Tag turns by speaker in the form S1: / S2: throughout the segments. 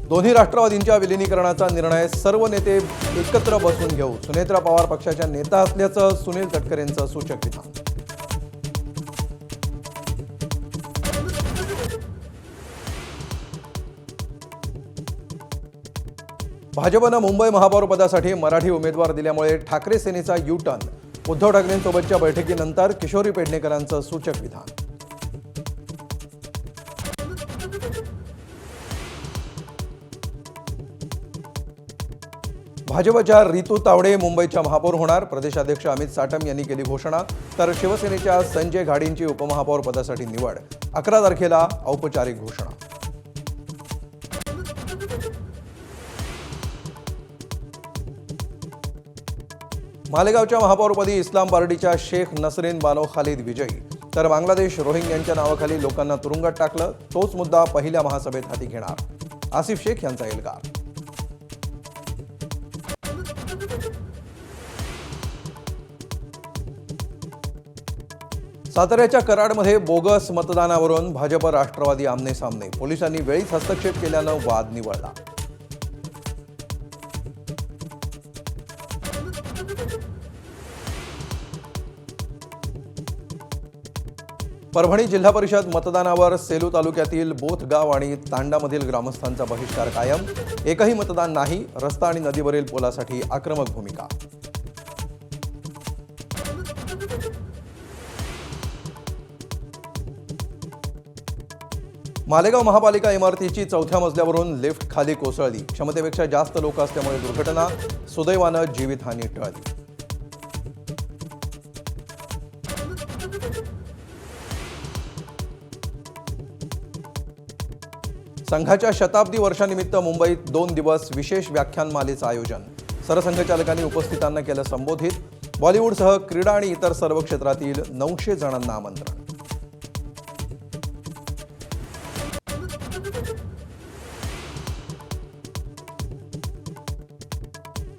S1: दोन्ही राष्ट्रवादींच्या विलिनीकरणाचा निर्णय सर्व नेते एकत्र बसून घेऊ, सुनेत्रा पवार पक्षाच्या नेता असल्याचं सुनील तटकरेंचं सूचक विधान. भाजपनं मुंबई महापौरपदासाठी मराठी उमेदवार दिल्यामुळे ठाकरे सेनेचा यू टर्न. उद्धव ठाकरेंसोबतच्या बैठकीनंतर किशोरी पेडणेकरांचं सूचक विधान. भाजपच्या रितू तावडे मुंबईच्या महापौर होणार. प्रदेशाध्यक्ष अमित साटम यांनी केली घोषणा. तर शिवसेनेच्या संजय घाडींची उपमहापौर पदासाठी निवड. 11 तारखेला औपचारिक घोषणा. मालेगावच्या महापौरपदी इस्लाम पार्टीच्या शेख नसरीन बानो खालिद विजयी. तर बांगलादेश रोहिंग्यांच्या नावाखाली लोकांना तुरुंगात टाकलं, तोच मुद्दा पहिल्या महासभेत हाती घेणार. आसिफ शेख यांचा एल्गार. साताऱ्याच्या कराडमध्ये बोगस मतदानावरून भाजप राष्ट्रवादी आमने सामने. पोलिसांनी वेळीच हस्तक्षेप केल्यानं वाद निवळला. परभणी जिल्हा परिषद मतदानावर सेलू तालुक्यातील बोथगाव आणि तांडामधील ग्रामस्थांचा बहिष्कार कायम. एकही मतदान नाही. रस्ता आणि नदीवरील पुलासाठी आक्रमक भूमिका. मालेगाव महापालिका इमारतीची 4थ्या मजल्यावरून लिफ्ट खाली कोसळली. क्षमतेपेक्षा जास्त लोक असल्यामुळे दुर्घटना. सुदैवानं जीवितहानी टळली. संघाच्या शताब्दी वर्षानिमित्त मुंबईत 2 दिवस विशेष व्याख्यानमालेचं आयोजन. सरसंघचालकांनी उपस्थितांना केलं संबोधित. बॉलिवूडसह क्रीडा आणि इतर सर्व क्षेत्रातील 900 जणांना आमंत्रण.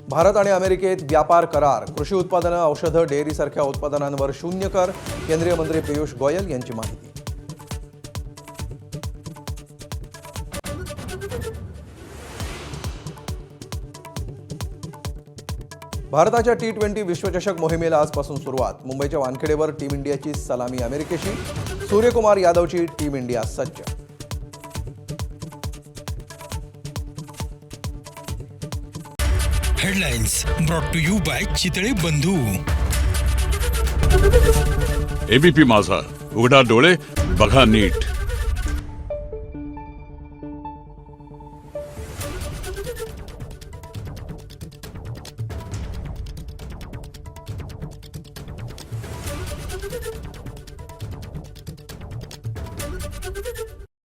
S1: भारत आणि अमेरिकेत व्यापार करार. कृषी उत्पादनं, औषधं, डेअरीसारख्या उत्पादनांवर 0 कर. केंद्रीय मंत्री पियुष गोयल यांची माहिती. भारताच्या T20 विश्वचषक मोहिमेला आजपासून सुरुवात. मुंबईच्या वानखेडेवर टीम इंडियाची सलामी अमेरिकेशी. सूर्यकुमार यादवची टीम इंडिया सज्ज.
S2: Headlines brought to you by Chitale Bandhu.
S3: ABP माझा, उघडा डोळे बघा नीट.